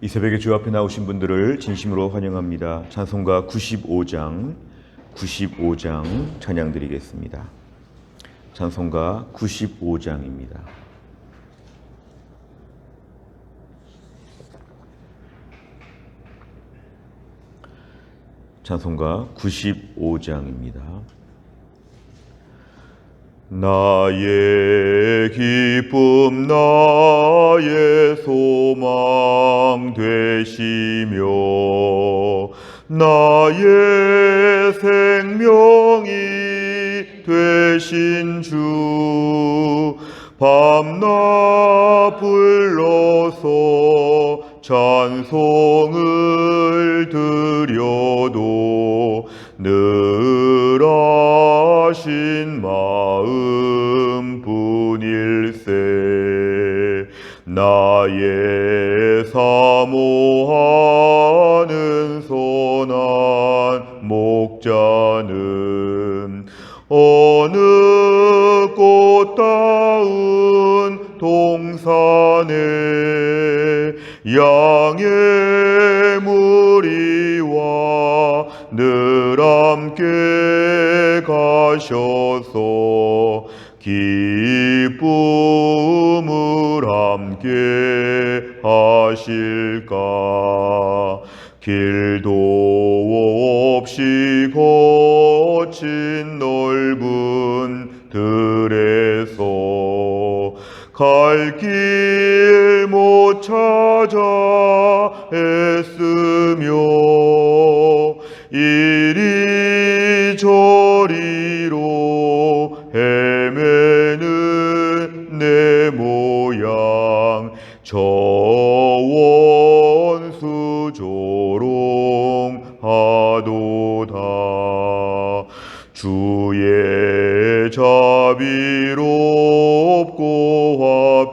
이 새벽에 주 앞에 나오신 분들을 진심으로 환영합니다. 찬송가 95장 찬양 드리겠습니다. 찬송가 95장입니다. 찬송가 95장입니다. 나의 기쁨 나의 소망 되시며 나의 생명이 되신 주 밤낮 불러서 찬송을 드려도 늘 하신 마음뿐일세. 나의 사모하는 선한 목자는 어느 꽃다운 동산에 양의 무리와 늘 함께 가셔서 기쁨을 함께 하실까. 길도 없이 거친 넓은 들에서 갈 길 못 찾아 애쓰며 이리저리로 헤매는 내 모양 저 원수 조롱하도다. 주의 자비롭고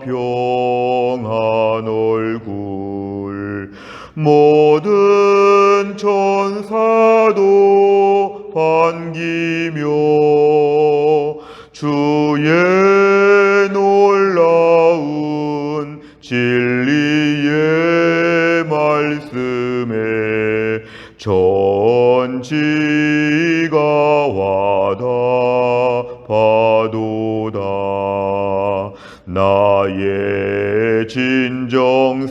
화평한 얼굴 모든 천사도 반기며 주의 놀라운 진리의 말씀에 전지가 와닿아도다. 나의 진정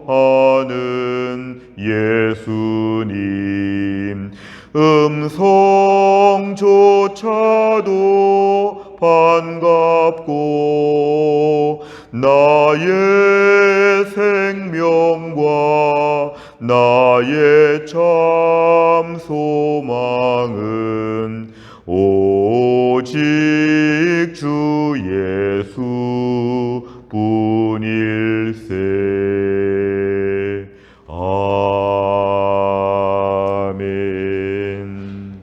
사모하는 예수님 음성조차도 반갑고 나의 생명과 나의 참 소망은 오직 주 예수 뿐일세. 아멘.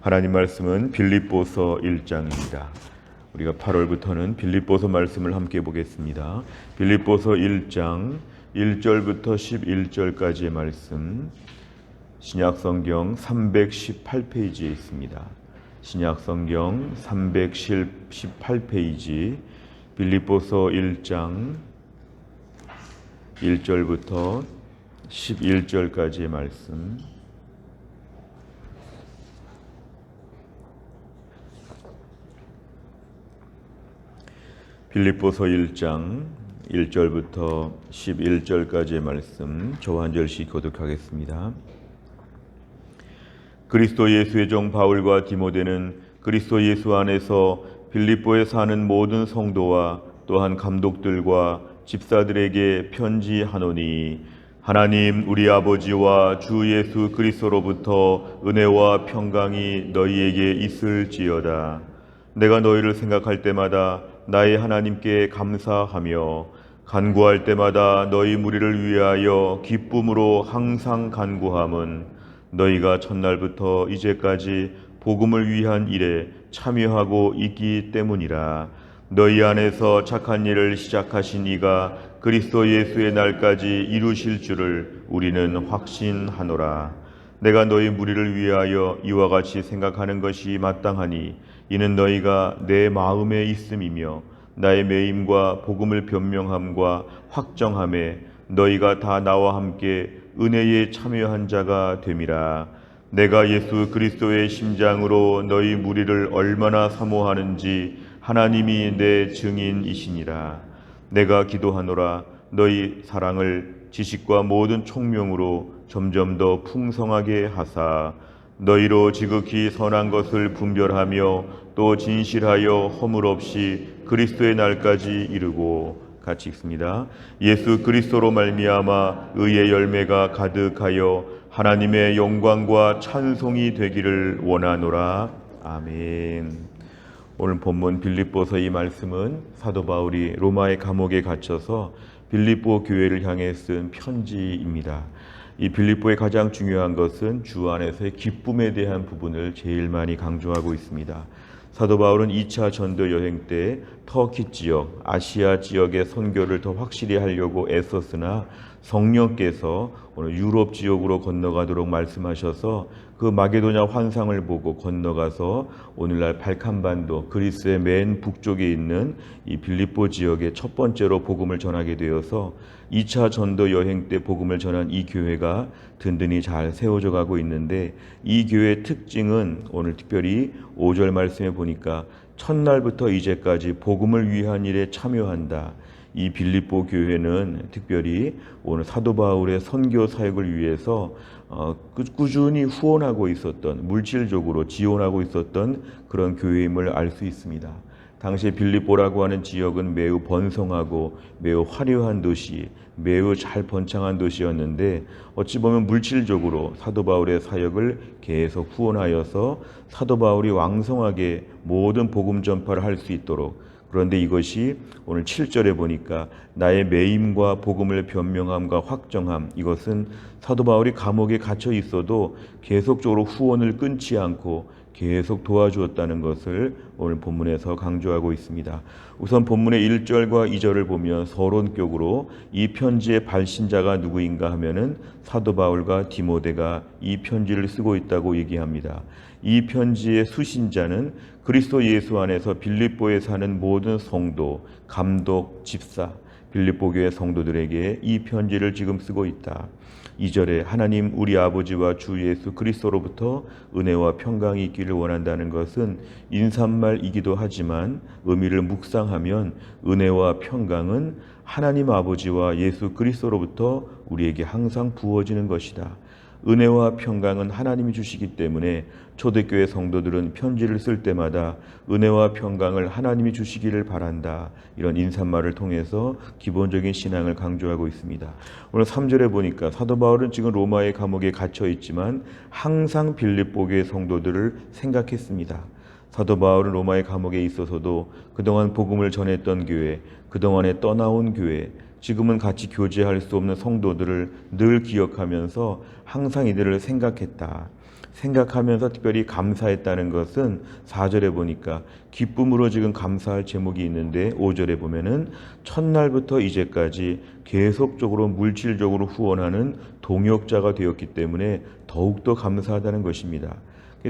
하나님 말씀은 빌립보서 1장입니다. 우리가 8월부터는 빌립보서 말씀을 함께 보겠습니다. 빌립보서 1장 1절부터 11절까지의 말씀, 신약성경 318페이지에 있습니다. 신약성경 318페이지 빌립보서 1장 1절부터 11절까지의 말씀. 빌립보서 1장 1절부터 11절까지의 말씀 저와 한 절씩 교독하겠습니다. 그리스도 예수의 종 바울과 디모데는 그리스도 예수 안에서 빌립보에 사는 모든 성도와 또한 감독들과 집사들에게 편지하노니, 하나님 우리 아버지와 주 예수 그리스도로부터 은혜와 평강이 너희에게 있을지어다. 내가 너희를 생각할 때마다 나의 하나님께 감사하며 간구할 때마다 너희 무리를 위하여 기쁨으로 항상 간구함은 너희가 첫날부터 이제까지 복음을 위한 일에 참여하고 있기 때문이라. 너희 안에서 착한 일을 시작하신 이가 그리스도 예수의 날까지 이루실 줄을 우리는 확신하노라. 내가 너희 무리를 위하여 이와 같이 생각하는 것이 마땅하니 이는 너희가 내 마음에 있음이며 나의 매임과 복음을 변명함과 확정함에 너희가 다 나와 함께 은혜에 참여한 자가 됨이라. 내가 예수 그리스도의 심장으로 너희 무리를 얼마나 사모하는지 하나님이 내 증인이시니라. 내가 기도하노라. 너희 사랑을 지식과 모든 총명으로 점점 더 풍성하게 하사 너희로 지극히 선한 것을 분별하며 또 진실하여 허물 없이 그리스도의 날까지 이르고. 같이 읽습니다. 예수 그리스도로 말미암아 의의 열매가 가득하여 하나님의 영광과 찬송이 되기를 원하노라. 아멘. 오늘 본문 빌립보서 이 말씀은 사도 바울이 로마의 감옥에 갇혀서 빌립보 교회를 향해 쓴 편지입니다. 이 빌립보의 가장 중요한 것은 주 안에서의 기쁨에 대한 부분을 제일 많이 강조하고 있습니다. 사도 바울은 2차 전도 여행 때 터키 지역, 아시아 지역의 선교를 더 확실히 하려고 애썼으나 성령께서 오늘 유럽 지역으로 건너가도록 말씀하셔서 그 마게도냐 환상을 보고 건너가서 오늘날 발칸반도 그리스의 맨 북쪽에 있는 이 빌립보 지역에 첫 번째로 복음을 전하게 되어서 2차 전도 여행 때 복음을 전한 이 교회가 든든히 잘 세워져 가고 있는데, 이 교회의 특징은 오늘 특별히 5절 말씀에 보니까 첫날부터 이제까지 복음을 위한 일에 참여한다. 이 빌립보 교회는 특별히 오늘 사도 바울의 선교 사역을 위해서 꾸준히 후원하고 있었던, 물질적으로 지원하고 있었던 그런 교회임을 알 수 있습니다. 당시 빌립보라고 하는 지역은 매우 번성하고 매우 화려한 도시, 매우 잘 번창한 도시였는데 어찌 보면 물질적으로 사도 바울의 사역을 계속 후원하여서 사도 바울이 왕성하게 모든 복음 전파를 할 수 있도록, 그런데 이것이 오늘 7절에 보니까 나의 매임과 복음을 변명함과 확정함, 이것은 사도 바울이 감옥에 갇혀 있어도 계속적으로 후원을 끊지 않고 계속 도와주었다는 것을 오늘 본문에서 강조하고 있습니다. 우선 본문의 1절과 2절을 보면 서론격으로 이 편지의 발신자가 누구인가 하면은 사도 바울과 디모데가 이 편지를 쓰고 있다고 얘기합니다. 이 편지의 수신자는 그리스도 예수 안에서 빌립보에 사는 모든 성도, 감독, 집사, 빌립보 교회 성도들에게 이 편지를 지금 쓰고 있다. 2절에 하나님 우리 아버지와 주 예수 그리스도로부터 은혜와 평강이 있기를 원한다는 것은 인사말이기도 하지만 의미를 묵상하면 은혜와 평강은 하나님 아버지와 예수 그리스도로부터 우리에게 항상 부어지는 것이다. 은혜와 평강은 하나님이 주시기 때문에 초대교회 성도들은 편지를 쓸 때마다 은혜와 평강을 하나님이 주시기를 바란다. 이런 인사말을 통해서 기본적인 신앙을 강조하고 있습니다. 오늘 3절에 보니까 사도 바울은 지금 로마의 감옥에 갇혀 있지만 항상 빌립보 교회 성도들을 생각했습니다. 사도 바울은 로마의 감옥에 있어서도 그동안 복음을 전했던 교회, 그동안에 떠나온 교회, 지금은 같이 교제할 수 없는 성도들을 늘 기억하면서 항상 이들을 생각했다. 생각하면서 특별히 감사했다는 것은 4절에 보니까 기쁨으로 지금 감사할 제목이 있는데 5절에 보면은 첫날부터 이제까지 계속적으로 물질적으로 후원하는 동역자가 되었기 때문에 더욱더 감사하다는 것입니다.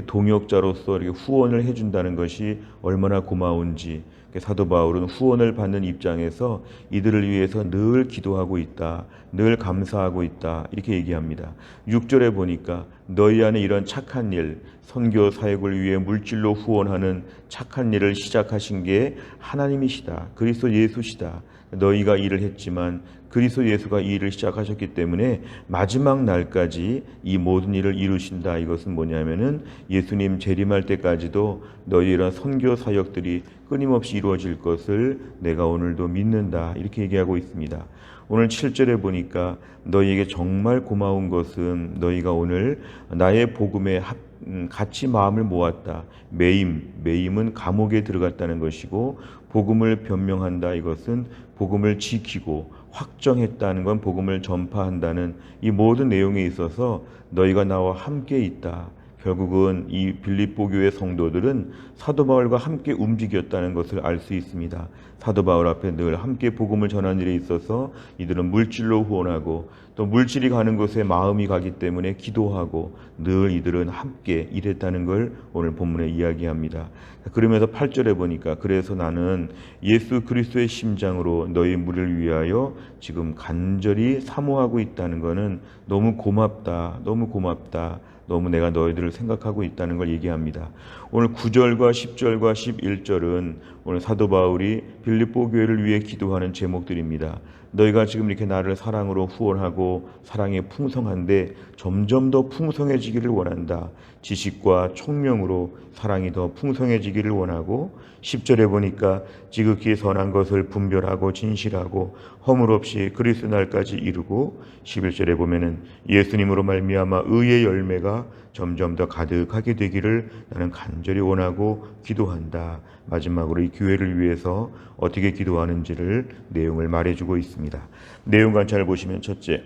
동역자로서 이렇게 후원을 해준다는 것이 얼마나 고마운지, 사도 바울은 후원을 받는 입장에서 이들을 위해서 늘 기도하고 있다, 늘 감사하고 있다, 이렇게 얘기합니다. 6절에 보니까 너희 안에 이런 착한 일, 선교 사역을 위해 물질로 후원하는 착한 일을 시작하신 게 하나님이시다, 그리스도 예수시다. 너희가 일을 했지만 그리스도 예수가 이 일을 시작하셨기 때문에 마지막 날까지 이 모든 일을 이루신다. 이것은 뭐냐면은 예수님 재림할 때까지도 너희 이런 선교 사역들이 끊임없이 이루어질 것을 내가 오늘도 믿는다. 이렇게 얘기하고 있습니다. 오늘 7절에 보니까 너희에게 정말 고마운 것은 너희가 오늘 나의 복음에 같이 마음을 모았다. 매임은 감옥에 들어갔다는 것이고, 복음을 변명한다. 이것은 복음을 지키고 확정했다는 건 복음을 전파한다는 이 모든 내용에 있어서 너희가 나와 함께 있다. 결국은 이 빌립보 교회 성도들은 사도 바울과 함께 움직였다는 것을 알 수 있습니다. 사도 바울 앞에 늘 함께 복음을 전하는 일에 있어서 이들은 물질로 후원하고 또 물질이 가는 곳에 마음이 가기 때문에 기도하고 늘 이들은 함께 일했다는 걸 오늘 본문에 이야기합니다. 그러면서 8절에 보니까 그래서 나는 예수 그리스도의 심장으로 너희 무리를 위하여 지금 간절히 사모하고 있다는 것은 너무 고맙다. 너무 고맙다. 너무 내가 너희들을 생각하고 있다는 걸 얘기합니다. 오늘 9절과 10절과 11절은 오늘 사도 바울이 빌립보 교회를 위해 기도하는 제목들입니다. 너희가 지금 이렇게 나를 사랑으로 후원하고 사랑에 풍성한데 점점 더 풍성해지기를 원한다. 지식과 총명으로 사랑이 더 풍성해지기를 원하고 10절에 보니까 지극히 선한 것을 분별하고 진실하고 허물 없이 그리스도 날까지 이루고 11절에 보면은 예수님으로 말미암아 의의 열매가 점점 더 가득하게 되기를 나는 간절히 원하고 기도한다. 마지막으로 이 교회를 위해서 어떻게 기도하는지를 내용을 말해주고 있습니다. 내용 관찰을 보시면 첫째,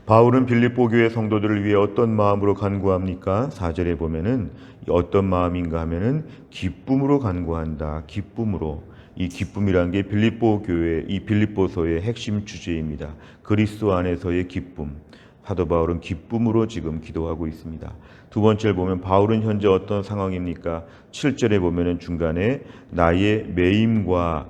바울은 빌립보 교회 성도들을 위해 어떤 마음으로 간구합니까? 4절에 보면은 어떤 마음인가 하면은 기쁨으로 간구한다. 기쁨으로. 이 기쁨이란 게 빌립보 교회, 이 빌립보서의 핵심 주제입니다. 그리스도 안에서의 기쁨. 사도 바울은 기쁨으로 지금 기도하고 있습니다. 두 번째를 보면 바울은 현재 어떤 상황입니까? 7절에 보면은 중간에 나의 매임과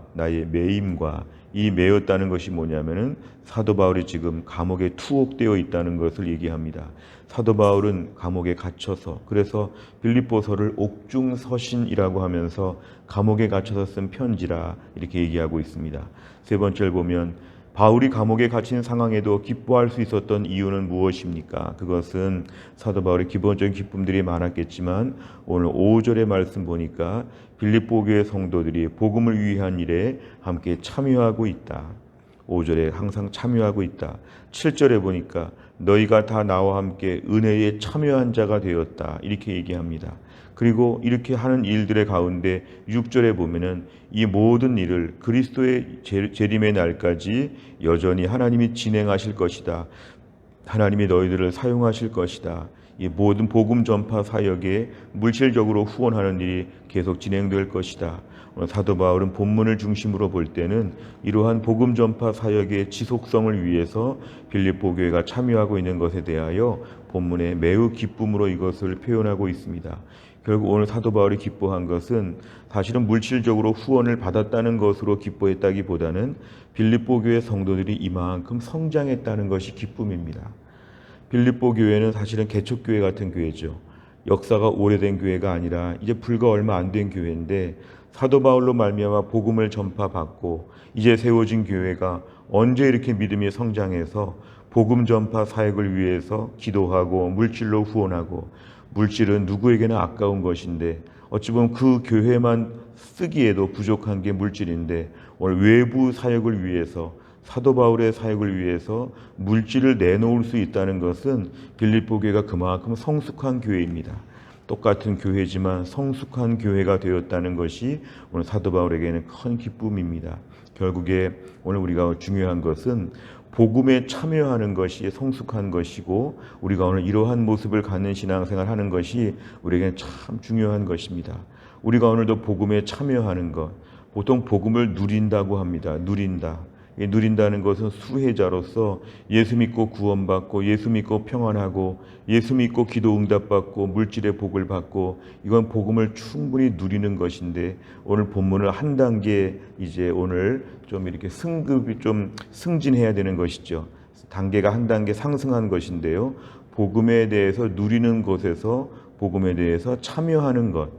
이 매였다는 것이 뭐냐면은 사도 바울이 지금 감옥에 투옥되어 있다는 것을 얘기합니다. 사도 바울은 감옥에 갇혀서 그래서 빌립보서를 옥중서신이라고 하면서 감옥에 갇혀서 쓴 편지라 이렇게 얘기하고 있습니다. 세 번째를 보면 바울이 감옥에 갇힌 상황에도 기뻐할 수 있었던 이유는 무엇입니까? 그것은 사도 바울의 기본적인 기쁨들이 많았겠지만 오늘 5절의 말씀 보니까 빌립보 교회 성도들이 복음을 위한 일에 함께 참여하고 있다. 5절에 항상 참여하고 있다. 7절에 보니까 너희가 다 나와 함께 은혜에 참여한 자가 되었다. 이렇게 얘기합니다. 그리고 이렇게 하는 일들의 가운데 6절에 보면은 이 모든 일을 그리스도의 재림의 날까지 여전히 하나님이 진행하실 것이다. 하나님이 너희들을 사용하실 것이다. 이 모든 복음 전파 사역에 물질적으로 후원하는 일이 계속 진행될 것이다. 사도 바울은 본문을 중심으로 볼 때는 이러한 복음 전파 사역의 지속성을 위해서 빌립보 교회가 참여하고 있는 것에 대하여 본문에 매우 기쁨으로 이것을 표현하고 있습니다. 결국 오늘 사도 바울이 기뻐한 것은 사실은 물질적으로 후원을 받았다는 것으로 기뻐했다기보다는 빌립보 교회 성도들이 이만큼 성장했다는 것이 기쁨입니다. 빌립보 교회는 사실은 개척교회 같은 교회죠. 역사가 오래된 교회가 아니라 이제 불과 얼마 안 된 교회인데 사도 바울로 말미암아 복음을 전파받고 이제 세워진 교회가 언제 이렇게 믿음이 성장해서 복음 전파 사역을 위해서 기도하고 물질로 후원하고 물질은 누구에게나 아까운 것인데 어찌 보면 그 교회만 쓰기에도 부족한 게 물질인데 오늘 외부 사역을 위해서 사도 바울의 사역을 위해서 물질을 내놓을 수 있다는 것은 빌립보 교회가 그만큼 성숙한 교회입니다. 똑같은 교회지만 성숙한 교회가 되었다는 것이 오늘 사도 바울에게는 큰 기쁨입니다. 결국에 오늘 우리가 중요한 것은 복음에 참여하는 것이 성숙한 것이고 우리가 오늘 이러한 모습을 갖는 신앙생활 하는 것이 우리에게는 참 중요한 것입니다. 우리가 오늘도 복음에 참여하는 것, 보통 복음을 누린다고 합니다. 누린다는 것은 수혜자로서 예수 믿고 구원받고 예수 믿고 평안하고 예수 믿고 기도 응답받고 물질의 복을 받고 이건 복음을 충분히 누리는 것인데 오늘 본문을 한 단계 이제 오늘 좀 이렇게 승급이 좀 승진해야 되는 것이죠. 단계가 한 단계 상승한 것인데요. 복음에 대해서 누리는 것에서 복음에 대해서 참여하는 것.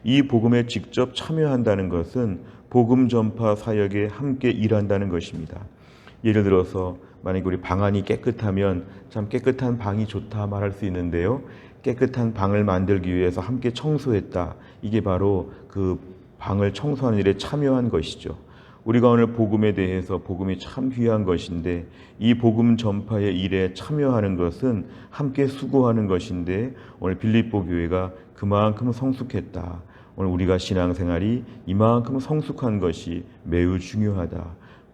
이 복음에 직접 참여한다는 것은 복음 전파 사역에 함께 일한다는 것입니다. 예를 들어서 만약 우리 방안이 깨끗하면 참 깨끗한 방이 좋다 말할 수 있는데요. 깨끗한 방을 만들기 위해서 함께 청소했다. 이게 바로 그 방을 청소하는 일에 참여한 것이죠. 우리가 오늘 복음에 대해서 복음이 참 귀한 것인데 이 복음 전파의 일에 참여하는 것은 함께 수고하는 것인데 오늘 빌립보 교회가 그만큼 성숙했다. 오늘 우리가 신앙생활이 이만큼 성숙한 것이 매우 중요하다.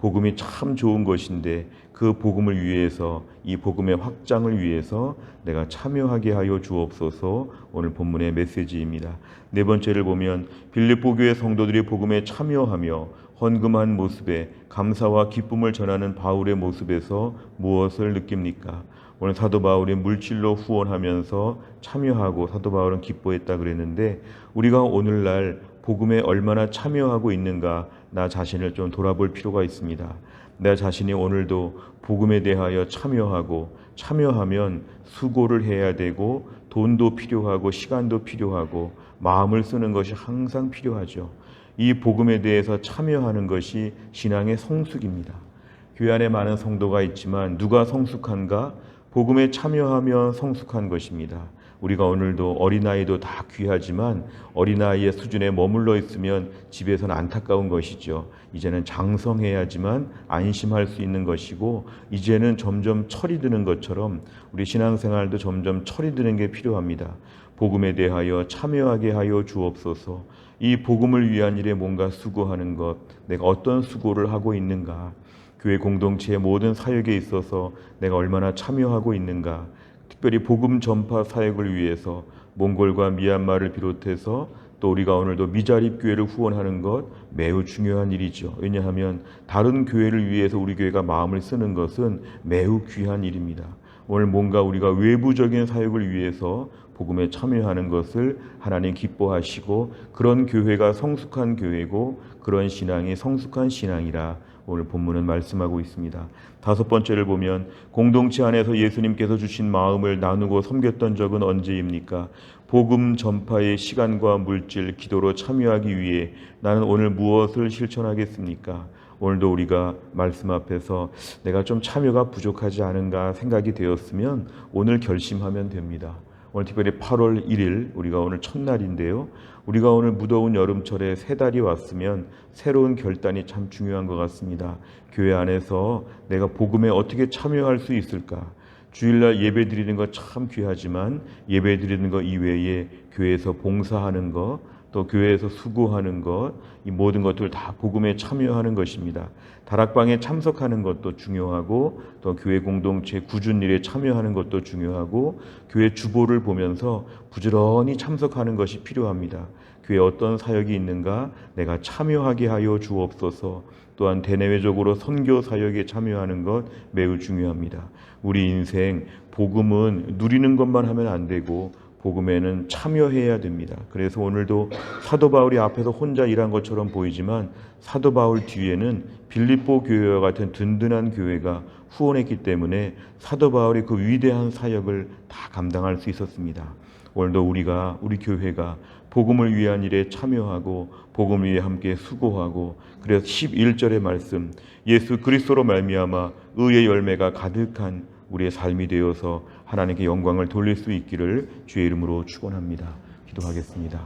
복음이 참 좋은 것인데 그 복음을 위해서, 이 복음의 확장을 위해서 내가 참여하게 하여 주옵소서. 오늘 본문의 메시지입니다. 네 번째를 보면 빌립보 교회 성도들이 복음에 참여하며 헌금한 모습에 감사와 기쁨을 전하는 바울의 모습에서 무엇을 느낍니까? 오늘 사도 바울이 물질로 후원하면서 참여하고 사도 바울은 기뻐했다 그랬는데, 우리가 오늘날 복음에 얼마나 참여하고 있는가 나 자신을 좀 돌아볼 필요가 있습니다. 내 자신이 오늘도 복음에 대하여 참여하면 수고를 해야 되고 돈도 필요하고 시간도 필요하고 마음을 쓰는 것이 항상 필요하죠. 이 복음에 대해서 참여하는 것이 신앙의 성숙입니다. 교회 안에 많은 성도가 있지만 누가 성숙한가? 복음에 참여하며 성숙한 것입니다. 우리가 오늘도 어린아이도 다 귀하지만 어린아이의 수준에 머물러 있으면 집에서는 안타까운 것이죠. 이제는 장성해야지만 안심할 수 있는 것이고, 이제는 점점 철이 드는 것처럼 우리 신앙생활도 점점 철이 드는 게 필요합니다. 복음에 대하여 참여하게 하여 주옵소서. 이 복음을 위한 일에 뭔가 수고하는 것, 내가 어떤 수고를 하고 있는가? 교회 공동체의 모든 사역에 있어서 내가 얼마나 참여하고 있는가? 특별히 복음 전파 사역을 위해서 몽골과 미얀마를 비롯해서 또 우리가 오늘도 미자립 교회를 후원하는 것 매우 중요한 일이죠. 왜냐하면 다른 교회를 위해서 우리 교회가 마음을 쓰는 것은 매우 귀한 일입니다. 오늘 뭔가 우리가 외부적인 사역을 위해서 복음에 참여하는 것을 하나님 기뻐하시고, 그런 교회가 성숙한 교회고 그런 신앙이 성숙한 신앙이라 오늘 본문은 말씀하고 있습니다. 다섯 번째를 보면 공동체 안에서 예수님께서 주신 마음을 나누고 섬겼던 적은 언제입니까? 복음 전파의 시간과 물질, 기도로 참여하기 위해 나는 오늘 무엇을 실천하겠습니까? 오늘도 우리가 말씀 앞에서 내가 좀 참여가 부족하지 않은가 생각이 되었으면 오늘 결심하면 됩니다. 오늘 특별히 8월 1일 우리가 오늘 첫날인데요. 우리가 오늘 무더운 여름철에 새 달이 왔으면 새로운 결단이 참 중요한 것 같습니다. 교회 안에서 내가 복음에 어떻게 참여할 수 있을까? 주일날 예배 드리는 거 참 귀하지만 예배 드리는 거 이외에 교회에서 봉사하는 것, 또 교회에서 수고하는 것, 이 모든 것들 다 복음에 참여하는 것입니다. 다락방에 참석하는 것도 중요하고, 또 교회 공동체 꾸준 일에 참여하는 것도 중요하고, 교회 주보를 보면서 부지런히 참석하는 것이 필요합니다. 교회에 어떤 사역이 있는가 내가 참여하게 하여 주옵소서. 또한 대내외적으로 선교 사역에 참여하는 것 매우 중요합니다. 우리 인생 복음은 누리는 것만 하면 안 되고 복음에는 참여해야 됩니다. 그래서 오늘도 사도 바울이 앞에서 혼자 일한 것처럼 보이지만 사도 바울 뒤에는 빌립보 교회와 같은 든든한 교회가 후원했기 때문에 사도 바울이 그 위대한 사역을 다 감당할 수 있었습니다. 오늘도 우리 교회가 복음을 위한 일에 참여하고 복음을 위해 함께 수고하고, 그래서 11절의 말씀, 예수 그리스도로 말미암아 의의 열매가 가득한 우리의 삶이 되어서 하나님께 영광을 돌릴 수 있기를 주의 이름으로 축원합니다. 기도하겠습니다.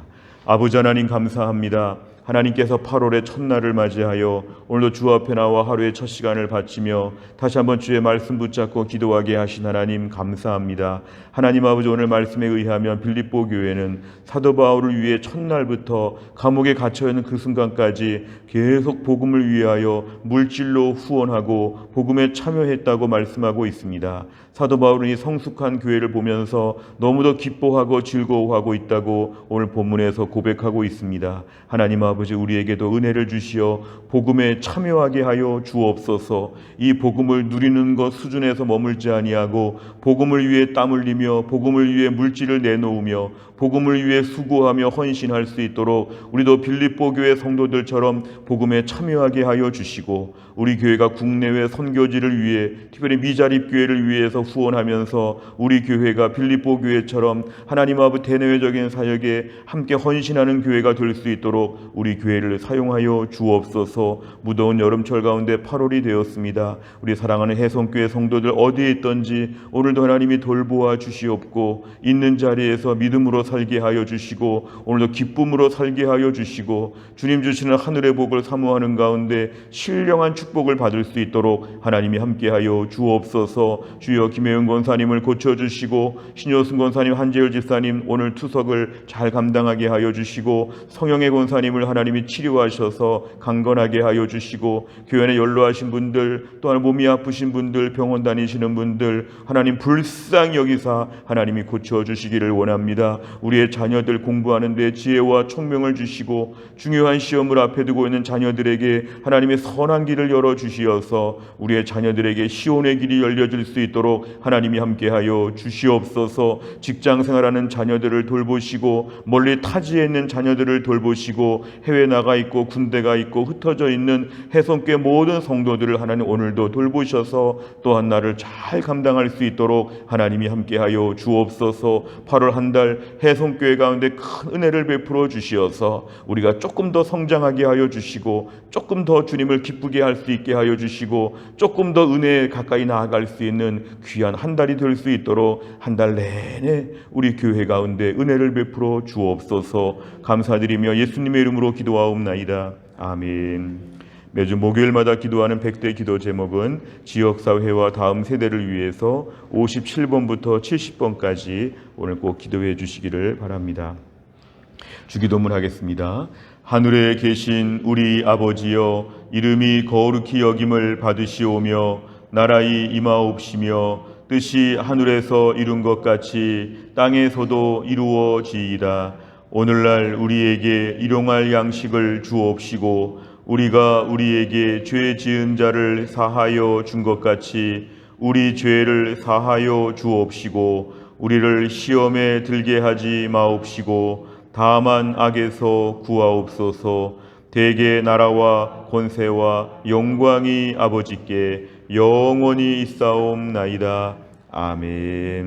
아버지 하나님 감사합니다. 하나님께서 8월의 첫날을 맞이하여 오늘도 주 앞에 나와 하루의 첫 시간을 바치며 다시 한번 주의 말씀 붙잡고 기도하게 하신 하나님 감사합니다. 하나님 아버지, 오늘 말씀에 의하면 빌립보 교회는 사도 바울을 위해 첫날부터 감옥에 갇혀있는 그 순간까지 계속 복음을 위하여 물질로 후원하고 복음에 참여했다고 말씀하고 있습니다. 사도 바울은 이 성숙한 교회를 보면서 너무도 기뻐하고 즐거워하고 있다고 오늘 본문에서 고백하고 있습니다. 하나님 아버지, 우리에게도 은혜를 주시어 복음에 참여하게 하여 주옵소서. 이 복음을 누리는 것 수준에서 머물지 아니하고 복음을 위해 땀 흘리며 복음을 위해 물질을 내놓으며 복음을 위해 수고하며 헌신할 수 있도록 우리도 빌립보 교회 성도들처럼 복음에 참여하게 하여 주시고, 우리 교회가 국내외 선교지를 위해 특별히 미자립 교회를 위해서 후원하면서 우리 교회가 빌립보 교회처럼 하나님 아버지 대내외적인 사역에 함께 헌신하는 교회가 될 수 있도록 우리 교회를 사용하여 주옵소서. 무더운 여름철 가운데 8월이 되었습니다. 우리 사랑하는 해성교회 성도들 어디에 있든지 오늘도 하나님이 돌보아 주시옵고, 있는 자리에서 믿음으로 살게 하여 주시고 오늘도 기쁨으로 살게 하여 주시고, 주님 주시는 하늘의 복을 사모하는 가운데 신령한 축복을 받을 수 있도록 하나님이 함께하여 주옵소서. 주여, 김혜영 권사님을 고쳐주시고 신효승 권사님, 한재열 집사님 오늘 투석을 잘 감당하게 하여 주시고, 성영애 권사님을 하나님이 치료하셔서 강건하게 하여 주시고, 교회 안에 연로하신 분들, 또한 몸이 아프신 분들, 병원 다니시는 분들 하나님 불쌍히 여기사 하나님이 고쳐주시기를 원합니다. 우리의 자녀들 공부하는 데 지혜와 총명을 주시고, 중요한 시험을 앞에 두고 있는 자녀들에게 하나님의 선한 길을 열어주시어서 우리의 자녀들에게 시온의 길이 열려질 수 있도록 하나님이 함께하여 주시옵소서. 직장생활하는 자녀들을 돌보시고, 멀리 타지에 있는 자녀들을 돌보시고, 해외 나가 있고 군대가 있고 흩어져 있는 해성교회 모든 성도들을 하나님 오늘도 돌보셔서 또한 나를 잘 감당할 수 있도록 하나님이 함께하여 주옵소서. 8월 한 달 해성교회 가운데 큰 은혜를 베풀어 주시어서 우리가 조금 더 성장하게 하여 주시고, 조금 더 주님을 기쁘게 할 수 있게 하여 주시고, 조금 더 은혜에 가까이 나아갈 수 있는 귀한 한 달이 될 수 있도록 한 달 내내 우리 교회 가운데 은혜를 베풀어 주옵소서. 감사드리며 예수님의 이름으로 기도하옵나이다. 아멘. 매주 목요일마다 기도하는 100대 기도 제목은 지역사회와 다음 세대를 위해서 57번부터 70번까지 오늘 꼭 기도해 주시기를 바랍니다. 주기도문 하겠습니다. 하늘에 계신 우리 아버지여, 이름이 거룩히 여김을 받으시오며 나라의 임하옵시며 뜻이 하늘에서 이룬 것 같이 땅에서도 이루어지이다. 오늘날 우리에게 일용할 양식을 주옵시고, 우리가 우리에게 죄 지은 자를 사하여 준 것 같이 우리 죄를 사하여 주옵시고, 우리를 시험에 들게 하지 마옵시고 다만 악에서 구하옵소서. 대개 나라와 권세와 영광이 아버지께 영원히 있사옵나이다. 아멘.